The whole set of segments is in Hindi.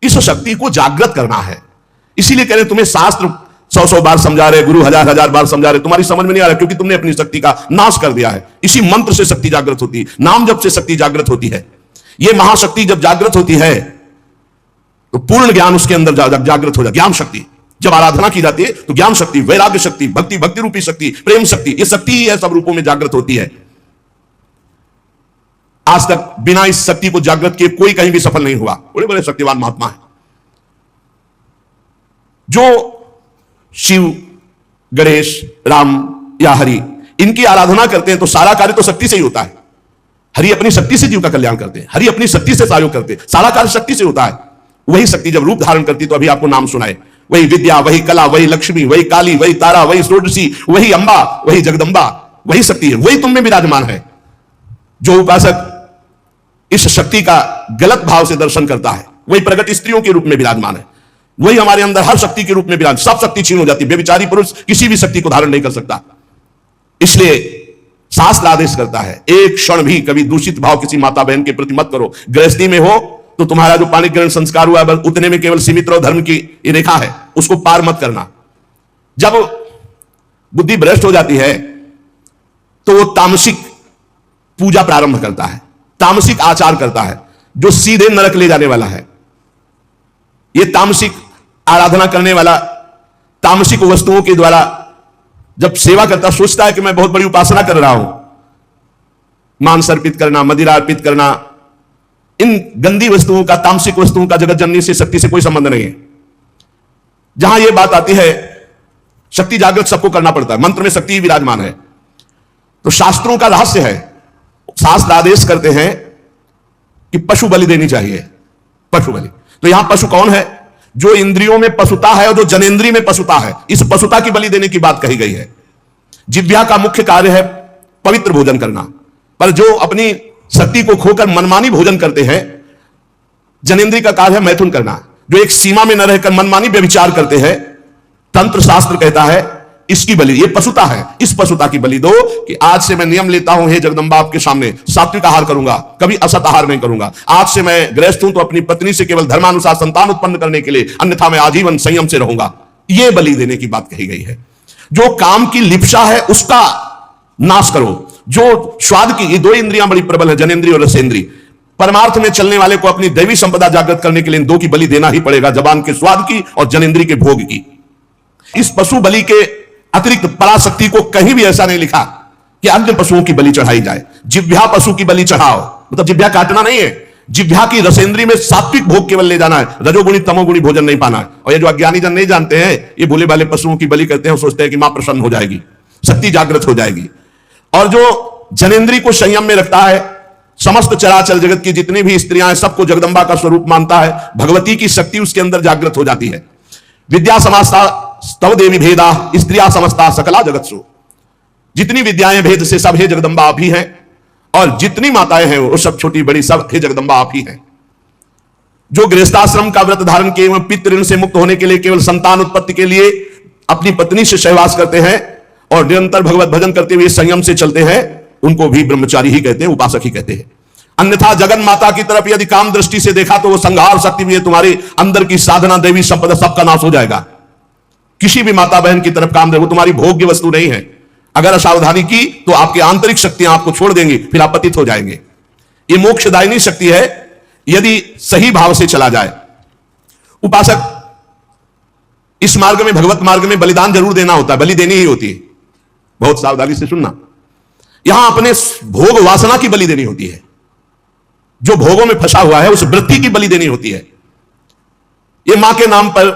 इस शक्ति को जागृत करना है। इसीलिए कह रहे तुम्हें शास्त्र 100 बार समझा रहे, गुरु हजार बार समझा रहे, तुम्हारी समझ में नहीं आ रहा, क्योंकि तुमने अपनी शक्ति का नाश कर दिया है। इसी मंत्र से शक्ति जागृत होती है, नाम जप से शक्ति जागृत होती है। यह महाशक्ति जब जागृत होती है तो पूर्ण ज्ञान उसके अंदर जागृत हो जाता है। ज्ञान शक्ति जब आराधना की जाती है तो ज्ञान शक्ति, वैराग्य शक्ति, भक्ति रूपी शक्ति, प्रेम शक्ति, यह शक्ति ही है, सब रूपों में जागृत होती है। आज तक बिना इस शक्ति को जागृत किए कोई कहीं भी सफल नहीं हुआ। बड़े बड़े शक्तिवान महात्मा हैं जो शिव, गणेश, राम या हरि, इनकी आराधना करते हैं तो सारा कार्य तो शक्ति से ही होता है। हरि अपनी शक्ति से जीव का कल्याण करते हैं, हरि अपनी शक्ति से सहयोग करते हैं, सारा कार्य शक्ति से होता है। वही शक्ति जब रूप धारण करती, तो अभी आपको नाम सुनाए, वही विद्या, वही कला, वही लक्ष्मी, वही काली, वही तारा, वही षोडशी, वही अंबा, वही जगदंबा, वही शक्ति है, वही तुम में विराजमान है। जो उपासक इस शक्ति का गलत भाव से दर्शन करता है, वही प्रगट स्त्रियों के रूप में विराजमान है, वही हमारे अंदर हर शक्ति के रूप में विराजमान। सब शक्ति छीन हो जाती है, बेविचारी पुरुष किसी भी शक्ति को धारण नहीं कर सकता। इसलिए शास्त्र आदेश करता है, एक क्षण भी कभी दूषित भाव किसी माता बहन के प्रति मत करो। गृहस्थी में हो तो तुम्हारा जो पाणी ग्रहण संस्कार हुआ है बस उतने में केवल सीमित रहो, धर्म की रेखा है उसको पार मत करना। जब बुद्धि भ्रष्ट हो जाती है तो वो तामसिक पूजा प्रारंभ करता है, तामसिक आचार करता है, जो सीधे नरक ले जाने वाला है। ये तामसिक आराधना करने वाला तामसिक वस्तुओं के द्वारा जब सेवा करता, सोचता है कि मैं बहुत बड़ी उपासना कर रहा हूं, मांस अर्पित करना, मदिरा अर्पित करना, इन गंदी वस्तुओं का, तामसिक वस्तुओं का जगत जननी से, शक्ति से कोई संबंध नहीं है। जहां यह बात आती है शक्ति जागृत सबको करना पड़ता है, मंत्र में शक्ति विराजमान है, तो शास्त्रों का रहस्य है। शास्त्र आदेश करते हैं कि पशु बलि देनी चाहिए, पशु बलि। तो यहां पशु कौन है? जो इंद्रियों में पशुता है और जो जनेंद्रिय में पशुता है, इस पशुता की बलि देने की बात कही गई है। जिह्वा का मुख्य कार्य है पवित्र भोजन करना, पर जो अपनी शक्ति को खोकर मनमानी भोजन करते हैं, जनेंद्रिय का कार्य है मैथुन करना। जो एक सीमा में न रहकर मनमानी व्यभिचार करते हैं, तंत्र शास्त्र कहता है इसकी बलि, ये पशुता है, इस पशुता की बलि दो कि आज से मैं नियम लेता हूं, हे जगदंबा आपके सामने सात्विक आहार करूंगा, कभी असत आहार नहीं करूंगा। आज से मैं गृहस्थ हूं तो अपनी पत्नी से केवल धर्मानुसार संतान उत्पन्न करने के लिए, अन्यथा मैं आजीवन संयम से रहूंगा। यह बलि देने की बात कही गई है। जो काम की लिप्सा है उसका नाश करो। जो स्वाद की, ये दो इंद्रियां बड़ी प्रबल है, जनेंद्रिय और रसेंद्रिय। परमार्थ में चलने वाले को अपनी दैवी संपदा जागृत करने के लिए इन दो की बलि देना ही पड़ेगा, जबान के स्वाद की और जनेंद्रिय के भोग की। इस पशु बलि के अतिरिक्त पराशक्ति को कहीं भी ऐसा नहीं लिखा कि अन्य पशुओं की बलि चढ़ाई जाए। जिह्वा पशु की बलि चढ़ाओ, मतलब जिह्वा काटना नहीं है, जिह्वा की रसेंद्रिय में सात्विक भोग केवल ले जाना है, रजोगुणी तमोगुणी भोजन नहीं पाना है। और ये जो अज्ञानी जन नहीं जानते हैं, ये भोले वाले पशुओं की बलि करते हैं, सोचते हैं कि मां प्रसन्न हो जाएगी, शक्ति जागृत हो जाएगी। और जो जनेंद्रिय को संयम में रखता है, समस्त चराचर जगत की जितनी भी स्त्रियां हैं सबको जगदंबा का स्वरूप मानता है, भगवती की शक्ति उसके अंदर जागृत हो जाती है। विद्या समास्ता स्तव देवी भेदा स्त्रिया समस्ता सकला जगत्सु। जितनी विद्याएं भेद से सब हे जगदंबा आप ही हैं, और जितनी माताएं हैं वो सब छोटी बड़ी सब हे जगदंबा आप ही हैं। जो गृहस्थाश्रम का व्रत धारण किए हुए पितृ ऋण से मुक्त होने के लिए, केवल संतान उत्पत्ति के लिए अपनी पत्नी से सहवास करते हैं और निरंतर भगवत भजन करते हुए संयम से चलते हैं, उनको भी ब्रह्मचारी ही कहते हैं, उपासक ही कहते हैं। अन्यथा जगन माता की तरफ यदि काम दृष्टि से देखा तो वो संहार शक्ति भी है, तुम्हारे अंदर की साधना, देवी संपदा सबका नाश हो जाएगा। किसी भी माता बहन की तरफ काम दे, वो तुम्हारी भोग्य वस्तु नहीं है। अगर असावधानी की तो आपकी आंतरिक शक्तियां आपको छोड़ देंगी, फिर आप पतित हो जाएंगे। ये मोक्षदायिनी शक्ति है यदि सही भाव से चला जाए। उपासक इस मार्ग में, भगवत मार्ग में बलिदान जरूर देना होता है, बलि देनी ही होती है। बहुत सावधानी से सुनना, यहां अपने भोग वासना की बलि देनी होती है। जो भोगों में फंसा हुआ है उस वृत्ति की बलि देनी होती है। ये मां के नाम पर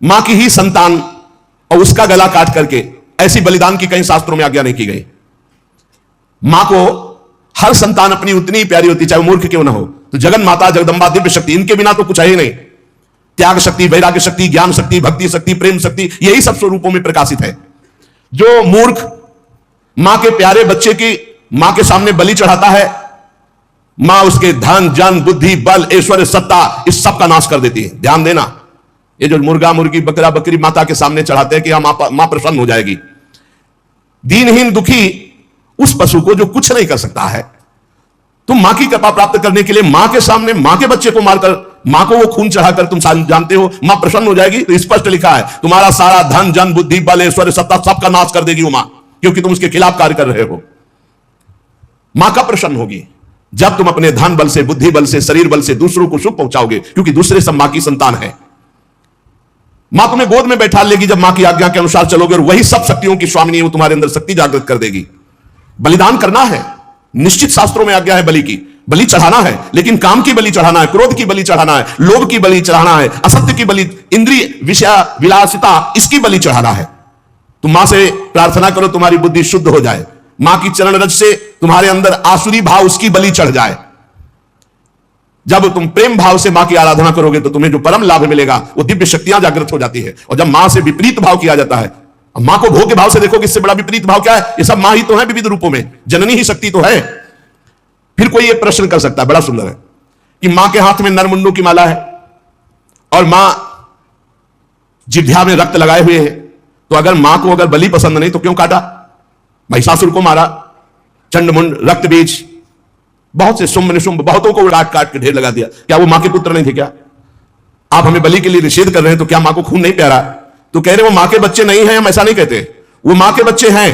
मां की ही संतान और उसका गला काट करके, ऐसी बलिदान की कहीं शास्त्रों में आज्ञा नहीं की गई। मां को हर संतान अपनी उतनी ही प्यारी होती, चाहे वो मूर्ख क्यों ना हो। तो जगन माता, जगदंबा, दिव्य शक्ति, इनके बिना तो कुछ है ही नहीं। त्याग शक्ति, वैराग्य शक्ति, ज्ञान शक्ति, भक्ति शक्ति, प्रेम शक्ति, यही सब स्वरूपों में प्रकाशित है। जो मूर्ख मां के प्यारे बच्चे की मां के सामने बलि चढ़ाता है, मां उसके धन, जन, बुद्धि, बल, ऐश्वर्य, सत्ता, इस सब का नाश कर देती है। ध्यान देना, ये जो मुर्गा मुर्गी बकरा बकरी माता के सामने चढ़ाते हैं कि मां प्रसन्न हो जाएगी। दीनहीन दुखी उस पशु को जो कुछ नहीं कर सकता है, तुम मां की कृपा प्राप्त करने के लिए मां के सामने मां के बच्चे को मारकर मां को वो खून चढ़ाकर तुम जानते हो मां प्रसन्न हो जाएगी? तो स्पष्ट लिखा है तुम्हारा सारा धन जन बुद्धि बल ऐश्वर्य सत्ता सबका नाश कर देगी वो मां, क्योंकि तुम उसके खिलाफ कार्य कर रहे हो। मां कब प्रसन्न होगी? जब तुम अपने धन बल से, बुद्धि बल से, शरीर बल से दूसरों को सुख पहुंचाओगे, क्योंकि दूसरे सब मां की संतान है। मां तुम्हें गोद में बैठा लेगी जब मां की आज्ञा के अनुसार चलोगे, और वही सब शक्तियों की स्वामिनी है, वो तुम्हारे अंदर शक्ति जागृत कर देगी। बलिदान करना है, निश्चित शास्त्रों में आज्ञा है बलि की, बलि चढ़ाना है, लेकिन काम की बलि चढ़ाना है, क्रोध की बलि चढ़ाना है, लोभ की बलि चढ़ाना है, असत्य की बलि, इंद्रिय विषय विलासिता, इसकी बलि चढ़ाना है। तुम मां से प्रार्थना करो तुम्हारी बुद्धि शुद्ध हो जाए, मां की चरण रज से तुम्हारे अंदर आसुरी भाव उसकी बलि चढ़ जाए। जब तुम प्रेम भाव से मां की आराधना करोगे तो तुम्हें जो परम लाभ मिलेगा वो दिव्य शक्तियां जागृत हो जाती है। और जब मां से विपरीत भाव किया जाता है, मां को भोग के भाव से देखोगे, इससे बड़ा विपरीत भाव क्या है? ये सब मां ही तो है विविध रूपों में, जननी ही शक्ति तो है। फिर कोई ये प्रश्न कर सकता है, बड़ा सुंदर है, कि मां के हाथ में नरमुंडों की माला है और मां जिह्वा में रक्त लगाए हुए है, तो अगर मां को अगर बलि पसंद नहीं तो क्यों काटा? महिषासुर को मारा, चंडमुंड, रक्त बीज, बहुत से शुंभ निशुंभ बहुतों को काट काट के ढेर लगा दिया। क्या वो मां के पुत्र नहीं थे? क्या आप हमें बलि के लिए निषेध कर रहे हैं तो क्या मां को खून नहीं प्यारा? तो कह रहे वो मां के बच्चे नहीं हैं, हम ऐसा नहीं कहते, वो मां के बच्चे हैं,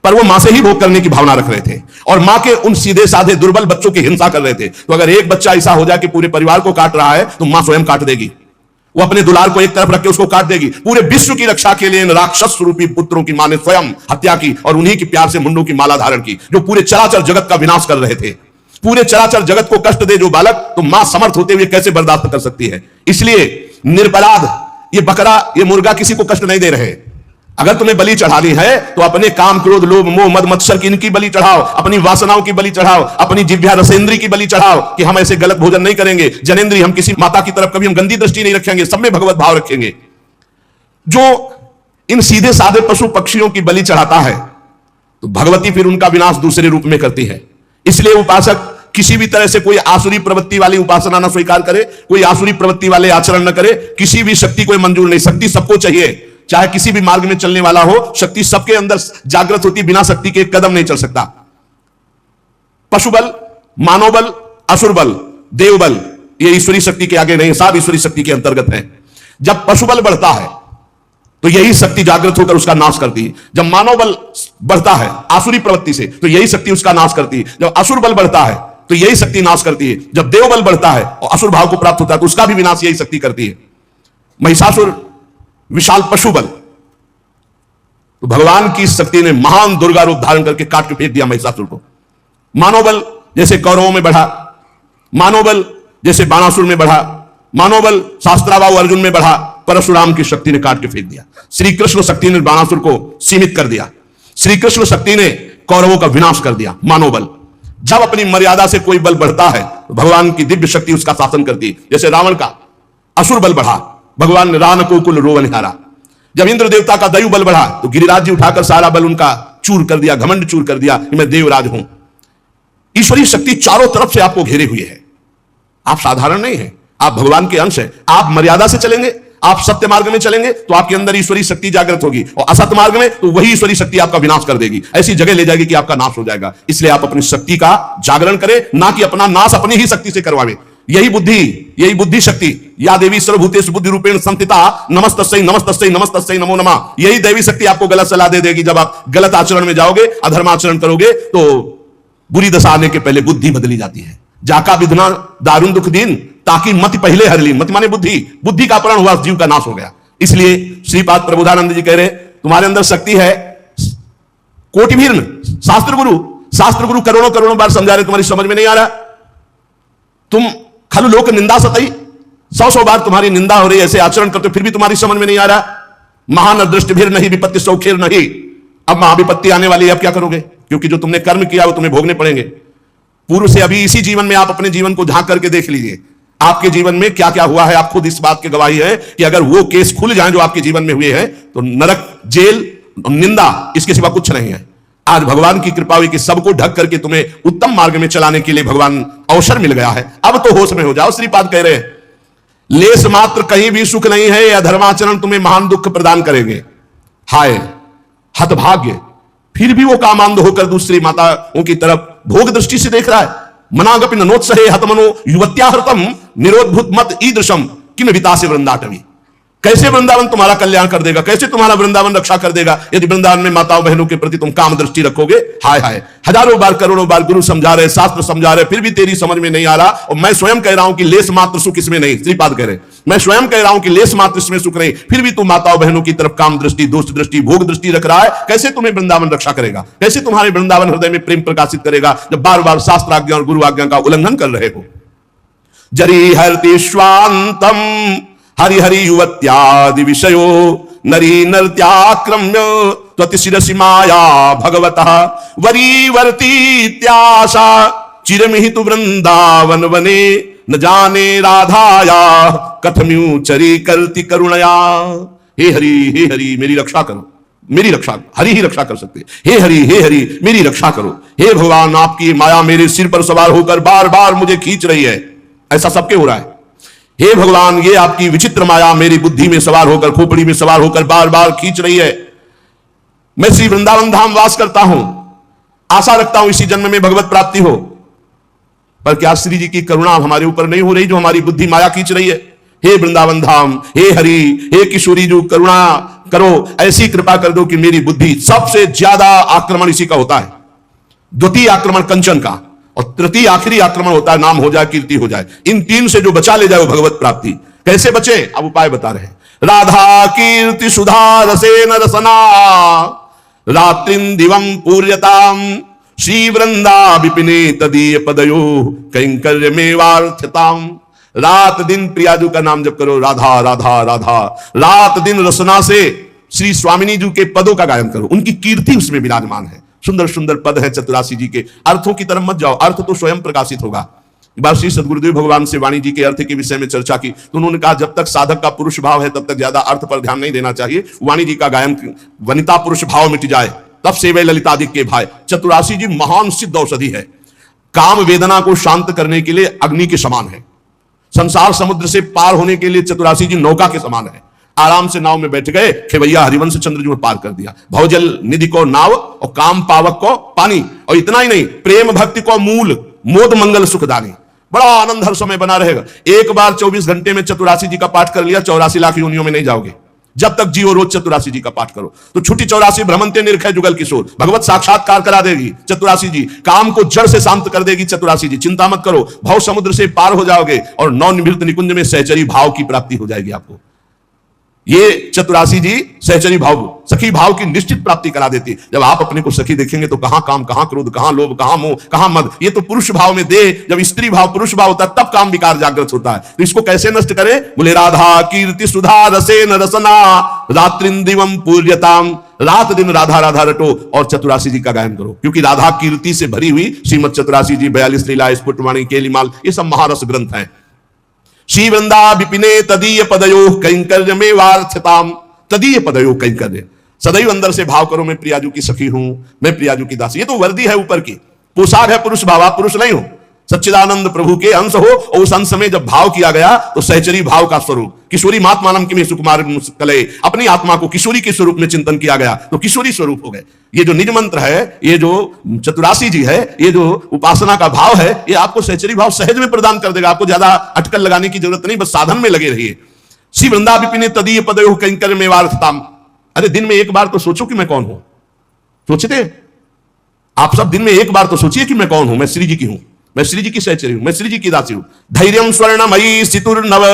पर वो मां से ही भोग करने की भावना रख रहे थे और मां के उन सीधे साधे दुर्बल बच्चों की हिंसा कर रहे थे। तो अगर एक बच्चा ऐसा हो जाए कि पूरे परिवार को काट रहा है तो मां स्वयं काट देगी, वो अपने दुलार को एक तरफ रख के उसको काट देगी। पूरे विश्व की रक्षा के लिए इन राक्षस रूपी पुत्रों की मां ने स्वयं हत्या की और उन्हीं के प्यार से मुंडों की माला धारण की, जो पूरे चराचर जगत का विनाश कर रहे थे। पूरे चराचर जगत को कष्ट दे जो बालक, तो मां समर्थ होते हुए कैसे बर्दाश्त कर सकती है? इसलिए निरपराध ये बकरा, ये मुर्गा किसी को कष्ट नहीं दे रहे। अगर तुम्हें बलि चढ़ानी है तो अपने काम, क्रोध, लोभ, मोह, मद, मत्सर की इनकी बलि चढ़ाओ, अपनी वासनाओं की बलि चढ़ाओ, अपनी जिह्वा रसेंद्री की बलि चढ़ाओ कि हम ऐसे गलत भोजन नहीं करेंगे, जनेंद्री, हम किसी माता की तरफ कभी हम गंदी दृष्टि नहीं रखेंगे, सब में भगवत भाव रखेंगे। जो इन सीधे साधे पशु पक्षियों की बलि चढ़ाता है तो भगवती फिर उनका विनाश दूसरे रूप में करती है। इसलिए उपासक किसी भी तरह से कोई आसुरी प्रवृत्ति वाली उपासना न स्वीकार करे, कोई आसुरी प्रवृत्ति वाले आचरण न करे, किसी भी शक्ति को मंजूर नहीं। शक्ति सबको चाहिए, चाहे किसी भी मार्ग में चलने वाला हो, शक्ति सबके अंदर जागृत होती, बिना शक्ति के एक कदम नहीं चल सकता। पशु बल, मानव बल, असुर बल, देव बल, ये ईश्वरी शक्ति के आगे नहीं, सब ईश्वरी शक्ति के अंतर्गत है। जब पशु बल बढ़ता है तो यही शक्ति जागृत होकर उसका नाश करती है। जब मानव बल बढ़ता है आसुरी प्रवृत्ति से तो यही शक्ति उसका नाश करती है। जब असुर बल बढ़ता है तो यही शक्ति नाश करती है। जब देव बल बढ़ता है और असुर भाव को प्राप्त होता है तो उसका भी विनाश यही शक्ति करती है। महिषासुर विशाल पशु बल, तो भगवान की शक्ति ने महान दुर्गा रूप धारण करके काट के फेंक दिया महिषासुर को। मानव बल जैसे कौरवों में बढ़ा, मानव बल जैसे बाणासुर में बढ़ा, मानव बल शास्त्राबाहु अर्जुन में बढ़ा, परशुराम की शक्ति ने काट के फेंक दिया। श्री कृष्ण शक्ति ने बाणासुर को सीमित कर दिया, श्री कृष्ण शक्ति ने कौरवों का विनाश कर दिया। मानव बल जब अपनी मर्यादा से कोई बल बढ़ता है तो भगवान की दिव्य शक्ति उसका शासन करती है। जैसे रावण का असुर बल बढ़ा, भगवान ने रावण को कुल रोवन हारा। जब इंद्र देवता का दैव बल बढ़ा तो गिरिराज जी उठाकर सारा बल उनका चूर कर दिया, घमंड चूर कर दिया कि मैं देवराज हूं। ईश्वरीय शक्ति चारों तरफ से आपको घेरे हुई है। आप साधारण नहीं है, आप भगवान के अंश है। आप मर्यादा से चलेंगे, आप सत्य मार्ग में चलेंगे तो आपके अंदर ईश्वरीय शक्ति जागृत होगी, और असत्य मार्ग में तो वही ईश्वरीय शक्ति आपका विनाश कर देगी, ऐसी जगह ले जाएगी कि आपका नाश हो जाएगा। इसलिए आप अपनी शक्ति का जागरण करें, ना कि अपना नाश अपनी ही शक्ति से करवावे। यही बुद्धि शक्ति, या देवी सर्वभूतेषु बुद्धि रूपेण संस्थिता नमस्तस्यै नमस्तस्यै नमस्तस्यै नमो नमः। यही दैवी शक्ति आपको गलत सलाह दे देगी। जब आप गलत आचरण में जाओगे, अधर्म आचरण करोगे तो बुरी दशा आने के पहले बुद्धि बदली जाती है। जाका विधना दारुण दुख दीन ताकि मति पहले हर ली। मति माने बुद्धि का अपहरण हुआ, जीव का नाश हो गया। इसलिए श्रीपाद प्रबोधानंद जी कह रहे तुम्हारे अंदर शक्ति है कोटि भीर्न शास्त्र गुरु करोड़ों करोड़ों बार समझा रहे, तुम्हारी समझ में नहीं आ रहा। तुम खलु लोक निंदा सतई, 100 बार तुम्हारी निंदा हो रही, ऐसे आचरण करते फिर भी तुम्हारी समझ में नहीं आ रहा। महान अदृष्ट भीर नहीं विपत्ति सौखेर नहीं। अब महाविपत्ति आने वाली है, अब क्या करोगे? क्योंकि जो तुमने कर्म किया वो तुम्हें भोगने पड़ेंगे। पूर्व से अभी इसी जीवन में आप अपने जीवन को झांक करके देख लीजिए, आपके जीवन में क्या क्या हुआ है। आप खुद इस बात की गवाही है कि अगर वो केस खुल जाए जो आपके जीवन में हुए हैं तो नरक, जेल, निंदा, इसके सिवा कुछ नहीं है। आज भगवान की कृपा हुई कि सबको ढक करके तुम्हें उत्तम मार्ग में चलाने के लिए भगवान अवसर मिल गया है। अब तो होश में हो जाओ। श्रीपाद कह रहे हैं लेस मात्र कहीं भी सुख नहीं है, यह धर्माचरण तुम्हें महान दुख प्रदान करेंगे। हाय हतभाग्य, फिर भी वो कामांध होकर दूसरी माताओं की तरफ भोग दृष्टि से देख रहा है। मनागपि नोत्सहे हतमनो युवत्या हृतम निरोधभूत मत ईदृशम किम वितासे वृंदाटवी। कैसे वृंदावन तुम्हारा कल्याण कर देगा, कैसे तुम्हारा वृंदावन रक्षा कर देगा यदि वृंदावन में माताओं बहनों के प्रति तुम काम दृष्टि रखोगे। हाय हाय, हजारों बार करोड़ों बार गुरु समझा रहे, शास्त्र समझा रहे, फिर भी तेरी समझ में नहीं आ रहा। और मैं स्वयं कह रहा हूं कि लेस मात्र सुख इसमें नहीं, श्रीपाद कह रहे, मैं स्वयं कह रहा हूं कि लेस मात्र इसमें सुख नहीं, फिर भी तू माताओं बहनों की तरफ काम दृष्टि, दोष दृष्टि, भोग दृष्टि रख रहा है। कैसे तुम्हें वृंदावन रक्षा करेगा, कैसे तुम्हारे वृंदावन हृदय में प्रेम प्रकाशित करेगा जब बार बार शास्त्र आज्ञा और गुरु आज्ञा का उल्लंघन कर रहे हो। जरी हरति स्वांतम हरि हरि युवत्यादि विषयो नरी नर्त्याक्रम्य त्वतिशिरसि माया भगवतः वरीवर्तीत्याशा चिरमिहितु वृंदावन वने न जाने राधाया कथम्यु चरी करती करुणया। हे हरि मेरी रक्षा करो, मेरी रक्षा हरि ही रक्षा कर सकते। हे हरि मेरी रक्षा करो। हे भगवान, आपकी माया मेरे सिर पर सवार होकर बार बार मुझे खींच रही है। ऐसा सबके हो रहा है। हे भगवान, ये आपकी विचित्र माया मेरी बुद्धि में सवार होकर, खोपड़ी में सवार होकर बार बार खींच रही है। मैं श्री वृंदावन धाम वास करता हूं, आशा रखता हूं इसी जन्म में भगवत प्राप्ति हो, पर क्या श्री जी की करुणा हमारे ऊपर नहीं हो रही जो हमारी बुद्धि माया खींच रही है। हे वृंदावन धाम, हे हरि, हे किशोरी जो करुणा करो, ऐसी कृपा कर दो कि मेरी बुद्धि, सबसे ज्यादा आक्रमण इसी का होता है, द्वितीय आक्रमण कंचन का, और तृतीय आखिरी आक्रमण होता है नाम हो जाए, कीर्ति हो जाए। इन तीन से जो बचा ले जाए वो भगवत प्राप्ति। कैसे बचे, अब उपाय बता रहे हैं। राधा कीर्ति सुधा रसेन रसना रात्रिं दिवं पूर्यताम श्री वृंदा विपिने तदीय पदयो कैंकर्य में वार्थताम। रात दिन प्रियाजू का नाम जप करो, राधा राधा राधा। रात दिन रसना से श्री स्वामिनी जी के पदों का गायन करो, उनकी कीर्ति उसमें विराजमान है। सुंदर सुंदर पद है चतुरासी जी के, अर्थों की तरफ मत जाओ, अर्थ तो स्वयं प्रकाशित होगा। एक बार श्री सदगुरुदेव भगवान से वाणी जी के अर्थ के विषय में चर्चा की तो उन्होंने कहा जब तक साधक का पुरुष भाव है तब तक ज्यादा अर्थ पर ध्यान नहीं देना चाहिए। वाणी जी का गायन वनिता पुरुष भाव मिट जाए तब सेवे ललितादिक के भाई। चतुरासी जी महान सिद्ध औषधि है, काम वेदना को शांत करने के लिए अग्नि के समान है, संसार समुद्र से पार होने के लिए चतुरासी जी नौका के समान है। आराम से नाव में बैठ गए, खेवैया हरिवंश चंद्र जी ने पार कर दिया। भवजल निधि को नाव और काम पावक को पानी, और इतना ही नहीं, प्रेम भक्ति को मूल, मोद मंगल सुखदानी। बड़ा आनंद हर समय बना रहेगा। एक बार 24 घंटे में चतुरासी जी का पाठ कर लिया, 84 लाख योनियों में नहीं जाओगे। जब तक जियो रोज चतुरासी जी का पाठ करो तो छुट्टी 84 भ्रमंते निरखै जुगल किशोर, भगवत साक्षात्कार करा देगी चतुरासी जी। काम को जड़ से शांत कर देगी चतुरासी जी। चिंता मत करो, भव समुद्र से पार हो जाओगे और नवनिभृत निकुंज में सहचरी भाव की प्राप्ति हो जाएगी आपको। ये चतुरासी जी सहचरी भाव, सखी भाव की निश्चित प्राप्ति करा देती। जब आप अपने को सखी देखेंगे तो कहां काम, कहां क्रोध, कहां लोभ, कहां मोह, कहां मद। ये तो पुरुष भाव में दे, जब स्त्री भाव पुरुष भाव होता है तब काम विकार जागृत होता है। तो इसको कैसे नष्ट करें, बोले राधा कीर्ति सुधा रसेन रसना रात्रिं दिवं पूर्यताम। रात दिन राधा राधा रटो और चतुरासी जी का गायन करो, क्योंकि राधा कीर्ति से भरी हुई श्रीमद चतुरासी जी, 42 लीला, स्फुटवाणी, केलीमाल, ये सब महारस ग्रंथ हैं। श्री वृंदा विपिने तदीय पदयो कैंकर्य में वार्थताम। तदीय पदयो कैंकर्य, सदैव अंदर से भाव करो मैं प्रियाजू की सखी हूं, मैं प्रियाजू की दासी। ये तो वर्दी है ऊपर की, पोशाक है पुरुष भाव, आप पुरुष नहीं हो, सच्चिदानंद प्रभु के अंश हो। और उस अंश में जब भाव किया गया तो सहचरी भाव का स्वरूप, किशोरी मात्मानम किमे सुकुमार कले, अपनी आत्मा को किशोरी के स्वरूप में चिंतन किया गया तो किशोरी स्वरूप हो गए। ये जो निज मंत्र है, ये जो चतुरासी जी है, ये जो उपासना का भाव है, ये आपको सहचरी भाव सहज में प्रदान कर देगा। आपको ज्यादा अटकल लगाने की जरूरत नहीं, बस साधन में लगे रहिए। श्री वृंदा विपिने तदीय पदयो कैंकर्य में वार्थताम। अरे दिन में एक बार तो सोचो कि मैं कौन हूं। सोचते आप सब दिन में एक बार तो सोचिए कि मैं कौन हूं, मैं श्री जी की हूं, मैं श्री जी की सहचरी हूं, मैं श्री जी की दासी हूं। धैर्यम स्वर्णमयी सितुर्नव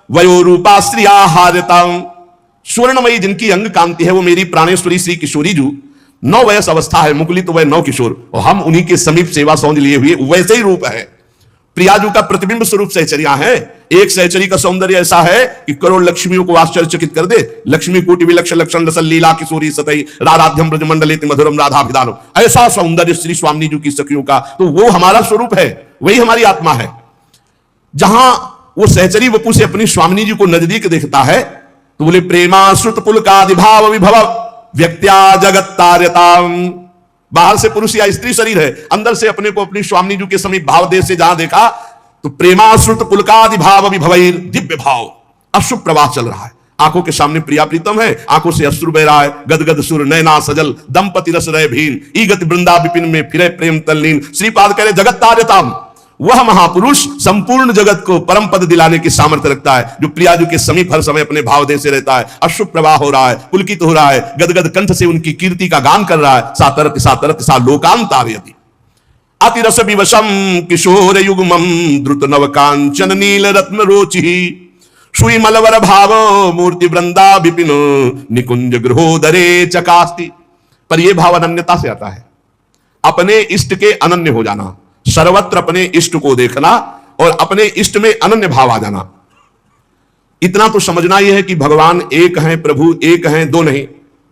वयोरूपा श्रिया हारताम। स्वर्णमयी जिनकी अंग कांति है वो मेरी प्राणेश्वरी श्री किशोरी जू। 9 वयस अवस्था है, मुकुलित वह 9 किशोर, और हम उन्हीं के समीप सेवा सौंद लिए हुए वैसे ही रूप है। प्रियाजू का प्रतिबिंब स्वरूप सहचरियां है। एक सहचरी का सौंदर्य ऐसा है कि करोड़ लक्ष्मियों को आश्चर्यचकित कर दे। लक्ष्मी कोटि विलक्षण लक्षण रसल लीला किशोरी सतई राराध्यम ब्रजमंडलेति मधुरम राधा भिदानो। ऐसा सौंदर्य श्री स्वामी जी की सखियों का, तो वो हमारा स्वरूप है, वही हमारी आत्मा है। जहां वो सहचरी वपु से अपनी स्वामिनी जी को नजदीक देखता है तो बोले प्रेमाश्रुत पुलकादिभाव विभव व्यक्त्या जगत तार्यताम। बाहर से पुरुष या स्त्री शरीर है, अंदर से अपने को अपनी स्वामिनी जी के समीप भाव देश से जहां देखा तो प्रेमाश्रुत पुलकादिभाव विभवैर दिव्य भाव, अश्रु प्रवाह चल रहा है। आंखों के सामने प्रिया प्रीतम है, आंखों से अश्रु बह रहा है। गदगद सुर नैना सजल दंपति रस रहे भीन ईगत वृंदा विपिन में फिरे प्रेम तल्लीन। श्रीपाद कह रहे जगत तार्यताम, वह महापुरुष संपूर्ण जगत को परम पद दिलाने की सामर्थ्य रखता है, जो प्रियाजू के समीप हर समय अपने भाव दे से रहता है। अश्रु प्रवाह हो रहा है, पुलकित हो रहा है, गदगद कंठ से उनकी कीर्ति का गान कर रहा है। सातरत सा लोकांतारयति अतिरस विवशम किशोर युग्मम द्रुत नव कांचन नील रत्न रोचि सुई मलवर भाव मूर्ति वृंदा विपिन निकुंज गृहोदरे चकास्ति। पर यह भाव अनन्यता से आता है, अपने इष्ट के अनन्य हो जाना, सर्वत्र अपने इष्ट को देखना और अपने इष्ट में अनन्य भाव आ जाना। इतना तो समझना यह है कि भगवान एक हैं, प्रभु एक हैं, दो नहीं।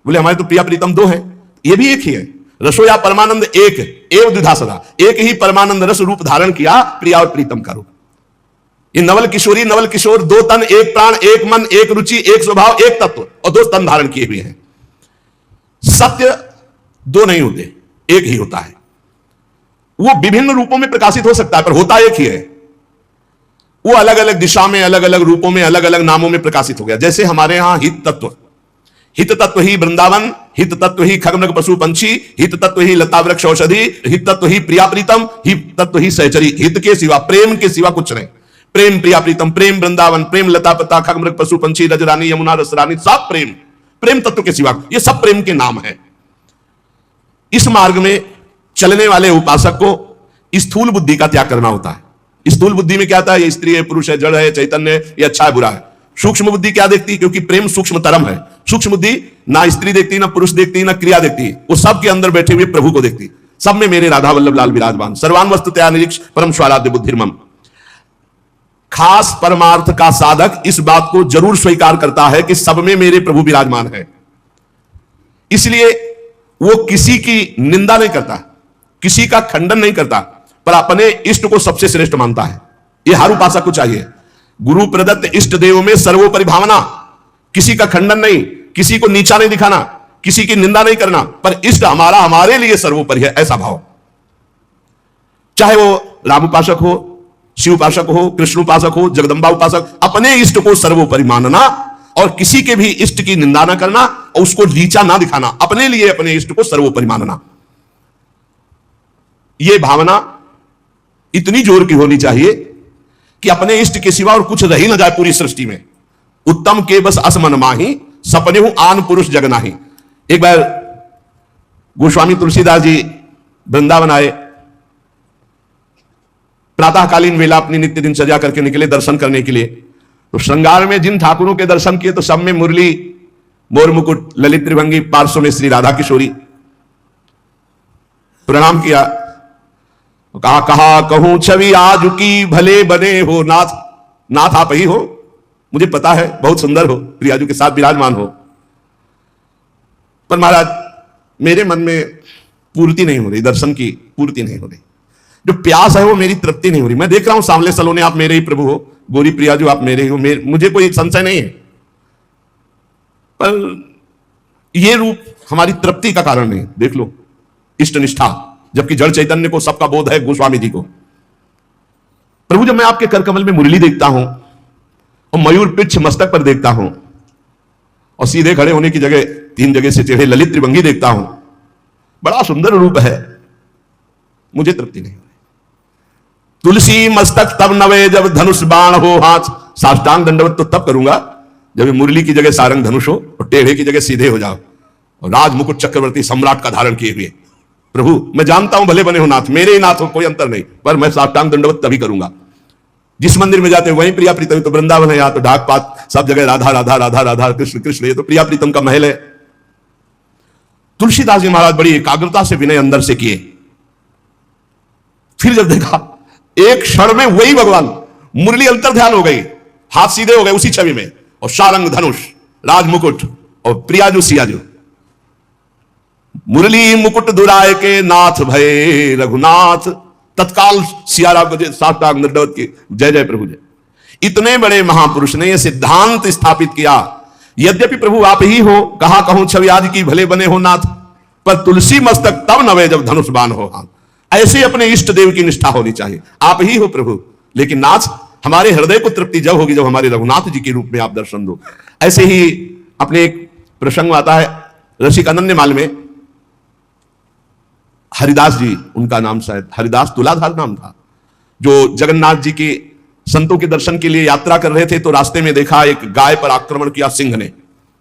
बोले हमारे तो प्रिया प्रीतम दो हैं, ये भी एक ही है। रसोया परमानंद एक एवं द्विधा सदा, एक ही परमानंद रस रूप धारण किया, प्रिया और प्रीतम का रूप। ये नवल किशोरी नवल किशोर, दो तन एक प्राण एक मन एक रुचि एक स्वभाव एक तत्व और दो स्तन धारण किए हुए हैं। सत्य दो नहीं होते, एक ही होता है। वो विभिन्न रूपों में प्रकाशित हो सकता है पर होता एक ही है। वो अलग अलग दिशा में अलग अलग रूपों में अलग अलग नामों में प्रकाशित हो गया। जैसे हमारे यहां हित तत्व ही वृंदावन, हित तत्व ही खगमृग पशु पंछी, हित तत्व ही लता वृक्ष औषधि, हित तत्व ही प्रिया प्रीतम, हित तत्व ही सहचरी। हित के सिवा, प्रेम के सिवा कुछ नहीं। प्रेम प्रिया प्रीतम, प्रेम वृंदावन, प्रेम लता पता, खगमृग पशु पंछी, रजरानी यमुना रसरानी, सब प्रेम, प्रेम तत्व के सिवा, ये सब प्रेम के नाम है। इस मार्ग में चलने वाले उपासक को स्थूल बुद्धि का त्याग करना होता है। स्थूल बुद्धि में क्या आता है, ये स्त्री है, पुरुष है, जड़ है, चैतन्य है, ये अच्छा है, बुरा है। सूक्ष्म बुद्धि क्या देखती है, क्योंकि प्रेम सूक्ष्म तरम है। सूक्ष्म बुद्धि ना स्त्री देखती, ना पुरुष देखती, ना क्रिया देखती, वो सब के अंदर बैठे हुए प्रभु को देखती। सब में मेरे राधा वल्लभ लाल विराजमान, सर्वान वस्तुतया निरीक्ष परम स्वाराध्य बुद्धिर्मम। खास परमार्थ का साधक इस बात को जरूर स्वीकार करता है कि सब में मेरे प्रभु विराजमान है। इसलिए वो किसी की निंदा नहीं करता, किसी का खंडन नहीं करता, पर अपने इष्ट को सबसे श्रेष्ठ मानता है। यह हर उपासक को चाहिए। गुरु प्रदत्त इष्ट देव में सर्वोपरि भावना, किसी का खंडन नहीं, किसी को नीचा नहीं दिखाना, किसी की निंदा नहीं करना, पर इष्ट हमारा हमारे लिए सर्वोपरि है, ऐसा भाव। चाहे वो राम उपासक हो, शिव उपासक हो, कृष्ण उपासक हो, जगदंबा उपासक, अपने इष्ट को सर्वोपरि मानना और किसी के भी इष्ट की निंदा ना करना और उसको नीचा ना दिखाना, अपने लिए अपने इष्ट को सर्वोपरि मानना। यह भावना इतनी जोर की होनी चाहिए कि अपने इष्ट के सिवा और कुछ रह ही ना जाए पूरी सृष्टि में। उत्तम के बस असमन माही, सपने हूं आन पुरुष जग नाही। एक बार गोस्वामी तुलसीदास जी वृंदावन आए, प्रातःकालीन वेला अपनी नित्य दिनचर्या करके निकले दर्शन करने के लिए। तो श्रृंगार में जिन ठाकुरों के दर्शन किए तो सब में मुरली, मोर मुकुट, ललित त्रिभंगी, पार्श्व में श्री राधा किशोरी। प्रणाम किया, कहा कहूं छवि आज की भले बने हो नाथ, नाथ आप ही हो, मुझे पता है बहुत सुंदर हो, प्रियाजू के साथ विराजमान हो, पर महाराज मेरे मन में पूर्ति नहीं हो रही, दर्शन की पूर्ति नहीं हो रही। जो प्यास है वो मेरी तृप्ति नहीं हो रही। मैं देख रहा हूं सांवले सलोने आप मेरे ही प्रभु हो, गोरी प्रियाजू आप मेरे ही हो, मुझे कोई संशय नहीं है, पर यह रूप हमारी तृप्ति का कारण नहीं। देख लो इष्ट निष्ठा, जबकि जड़ चैतन्य को सबका बोध है, गोस्वामी जी को। प्रभु जब मैं आपके कर कमल में मुरली देखता हूं और मयूर पिच्छ मस्तक पर देखता हूं और सीधे खड़े होने की जगह 3 जगह से टेढ़े ललित त्रिभंगी देखता हूं, बड़ा सुंदर रूप है, मुझे तृप्ति नहीं हो रही। तुलसी मस्तक तब नवे जब धनुष बाण हो हाथ, साष्टांग दंडवत तो तब करूंगा जब मुरली की जगह सारंग धनुष हो और टेढ़े की जगह सीधे हो जाओ और राजमुकुट चक्रवर्ती सम्राट का धारण किए हुए। प्रभु मैं जानता हूं भले बने हो नाथ, मेरे ही नाथ हो, कोई अंतर नहीं, पर मैं साष्टांग दंडवत तभी करूंगा। जिस मंदिर में जाते हैं वहीं प्रिया प्रीतम, तो वृंदावन है, यहां तो ढाक पात सब जगह राधा राधा राधा राधा, कृष्ण कृष्ण, ये तो प्रिया प्रीतम का महल है। तुलसीदास जी महाराज बड़ी एकाग्रता से विनय अंदर से किए। फिर जब देखा एक क्षण में वही भगवान, मुरली अंतर ध्यान हो गई, हाथ सीधे हो गए उसी छवि में, और सारंग धनुष, राजमुकुट और प्रियाजू सियाजू। मुरली मुकुट दुराय के नाथ भये रघुनाथ, तत्काल सियारा बजे साष्टांग दंडवत की जय जय प्रभु जय। इतने बड़े महापुरुष ने यह सिद्धांत स्थापित किया, यद्यपि प्रभु आप ही हो, कहा कहूं छवि आज की भले बने हो नाथ, पर तुलसी मस्तक तब नवे जब धनुष बाण हो हाथ। ऐसे अपने इष्ट देव की निष्ठा होनी चाहिए, आप ही हो प्रभु, लेकिन नाथ हमारे हृदय को तृप्ति जब होगी जब हमारे रघुनाथ जी के रूप में आप दर्शन दो। ऐसे ही अपने एक प्रसंग आता है रसिक अनन्यमाल में, हरिदास जी उनका नाम, शायद हरिदास तुलाधार नाम था, जो जगन्नाथ जी के संतों के दर्शन के लिए यात्रा कर रहे थे, तो रास्ते में देखा एक गाय पर आक्रमण किया सिंह ने।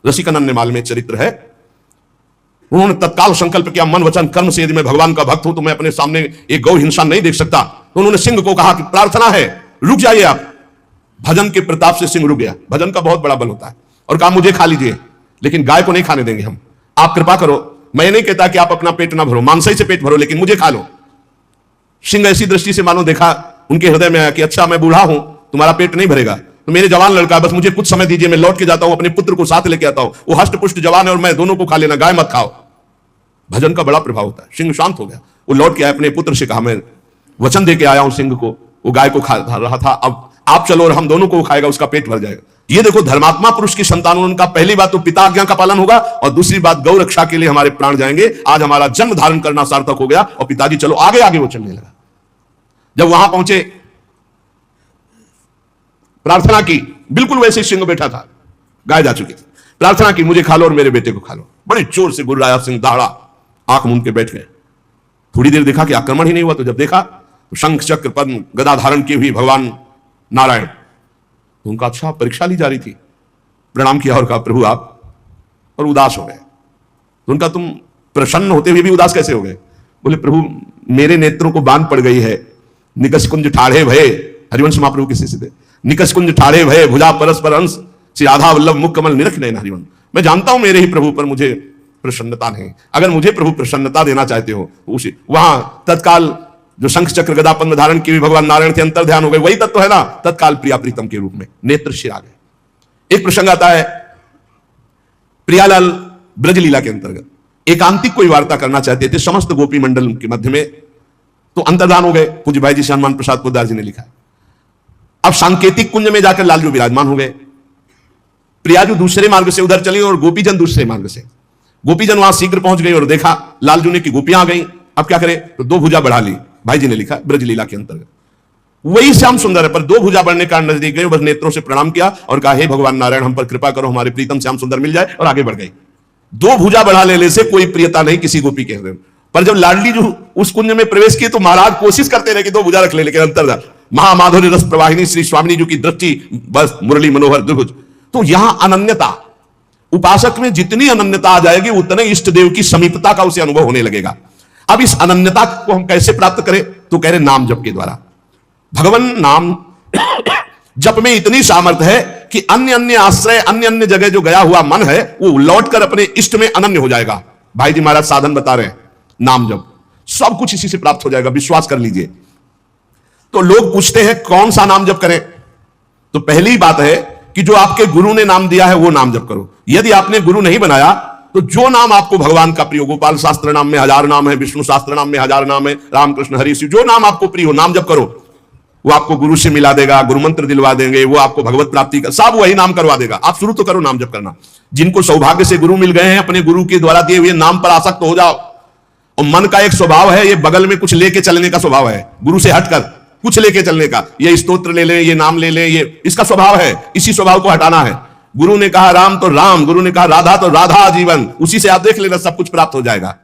रसिकनंद माल में चरित्र है। उन्होंने तत्काल संकल्प किया, मन वचन कर्म से यदि मैं भगवान का भक्त हूं तो मैं अपने सामने एक गौ हिंसा नहीं देख सकता। तो उन्होंने सिंह को कहा कि प्रार्थना है, रुक जाइए आप। भजन के प्रताप से सिंह रुक गया। भजन का बहुत बड़ा बल होता है। और कहा मुझे खा लीजिए, लेकिन गाय को नहीं खाने देंगे हम। आप कृपा करो, मैं नहीं कहता कि आप अपना पेट ना भरो, मांसाई से पेट भरो, लेकिन मुझे खा लो। सिंह ऐसी दृष्टि से मानो देखा उनके हृदय में आया कि अच्छा मैं बूढ़ा हूं, तुम्हारा पेट नहीं भरेगा, तो मेरे जवान लड़का, बस मुझे कुछ समय दीजिए, मैं लौट के जाता हूं, अपने पुत्र को साथ लेके आता हूं, वो हष्ट पुष्ट जवान है और मैं दोनों को खा लेना, गाय मत खाओ। भजन का बड़ा प्रभाव होता है। सिंह शांत हो गया। वो लौट के आया, अपने पुत्र से कहा मैं वचन दे के आया हूं सिंह को, वो गाय को खा रहा था, अब आप चलो और हम दोनों को खाएगा, उसका पेट भर जाएगा। ये देखो धर्मात्मा पुरुष की संतान, उनका पहली बात तो पिता आज्ञा का पालन होगा और दूसरी बात गौ रक्षा के लिए हमारे प्राण जाएंगे। आज हमारा जन्म धारण करना सार्थक हो गया और पिताजी चलो आगे आगे वो चलने लगा। जब वहां पहुंचे, प्रार्थना की, बिल्कुल वैसे सिंह बैठा था, गाय जा चुकी थी। प्रार्थना की, मुझे खा लो और मेरे बेटे को खा लो। बड़े जोर से गुर्राया सिंह, दहाड़ा, आंख मूंद के बैठ गए। थोड़ी देर देखा कि आक्रमण ही नहीं हुआ, तो जब देखा तो शंख चक्र पद्म गदा धारण की हुई भगवान नारायण। तो उनका अच्छा परीक्षा ली जा रही थी। प्रणाम किया और कहा प्रभु आप, और उदास हो गए। तो उनका तुम प्रसन्न होते हुए भी उदास कैसे हो गए? बोले प्रभु मेरे नेत्रों को बांध पड़ गई है, निकष कुंज ठाढ़े भये, हरिवंश महाप्रभु के शिष्य थे, निकष कुंज ठाढ़े भये भुजा परस्पर हंस, श्री राधा वल्लभ मुख कमल निरख नयन हरिवंश। मैं जानता हूं मेरे ही प्रभु पर मुझे प्रसन्नता नहीं, अगर मुझे प्रभु प्रसन्नता देना चाहते हो तो उसी वहां तत्काल जो शंख चक्र गदा पद्म धारण किए भगवान नारायण थे, अंतर ध्यान हो गए, वही तत्व है ना, तत्काल प्रिया प्रीतम के रूप में नेत्र शिर आ गए। एक प्रसंग आता है प्रियालाल ब्रजलीला के अंतर्गत एकांतिक कोई वार्ता करना चाहते थे समस्त गोपी मंडल के मध्य में, तो अंतर्धान हो गए। पूज्य भाई जी श्री हनुमान प्रसाद पोद्दार जी ने लिखा है। अब सांकेतिक कुंज में जाकर लालजू विराजमान हो गए। प्रियाजू दूसरे मार्ग से उधर चली और गोपीजन दूसरे मार्ग से। गोपीजन वहां शीघ्र पहुंच गई और देखा लालजू ने कि गोपियां आ गई, अब क्या करे, तो दो भुजा बढ़ा ली। भाई जी ने लिखा ब्रजलीला के अंतर्गत वही श्याम सुंदर है, पर दो भुजा बढ़ने का नजदीक गए, बस नेत्रों से प्रणाम किया और कहा हे भगवान नारायण हम पर कृपा करो, हमारे प्रीतम श्याम सुंदर मिल जाए, और आगे बढ़ गई। दो भुजा बढ़ा लेने से कोई प्रियता नहीं किसी गोपी के हृदय में। पर जब लाडली जो उस कुंज में प्रवेश किए तो महाराज कोशिश करते रहे कि दो भुजा रख ले, लेकिन अंतर्धान महामाधुर्य रस प्रवाहिनी श्री स्वामिनी जी की दृष्टि बस मुरली मनोहर द्विभुज। तो यहां अनन्यता, उपासक में जितनी अनन्यता आ जाएगी उतने इष्ट देव की समीपता का उसे अनुभव होने लगेगा। अब इस अनन्यता को हम कैसे प्राप्त करें, तो कह रहे नाम जप के द्वारा। भगवान नाम जप में इतनी सामर्थ्य है कि अन्य अन्य आश्रय, अन्य अन्य जगह जो गया हुआ मन है वो लौटकर अपने इष्ट में अनन्य हो जाएगा। भाई जी महाराज साधन बता रहे हैं, नाम जप, सब कुछ इसी से प्राप्त हो जाएगा, विश्वास कर लीजिए। तो लोग पूछते हैं कौन सा नाम जप करें, तो पहली बात है कि जो आपके गुरु ने नाम दिया है वो नाम जप करो। यदि आपने गुरु नहीं बनाया तो जो नाम आपको भगवान का प्रिय, गोपाल शास्त्र नाम में 1000 नाम है, विष्णु शास्त्र नाम में 1000 नाम है, रामकृष्ण हरि शिव, जो नाम आपको प्रिय हो नाम जप करो। वो आपको गुरु से मिला देगा, गुरु मंत्र दिलवा देंगे, वो आपको भगवत प्राप्ति का सब वही नाम करवा देगा। आप शुरू तो करो नाम जप करना। जिनको सौभाग्य से गुरु मिल गए हैं अपने गुरु के द्वारा दिए हुए नाम पर आसक्त हो जाओ। और मन का एक स्वभाव है, ये बगल में कुछ लेके चलने का स्वभाव है, गुरु से हटकर कुछ लेके चलने का, ये स्तोत्र ले लें, ये नाम ले लें, ये इसका स्वभाव है। इसी स्वभाव को हटाना है। गुरु ने कहा राम तो राम, गुरु ने कहा राधा तो राधा, जीवन उसी से आप देख लेना, सब कुछ प्राप्त हो जाएगा।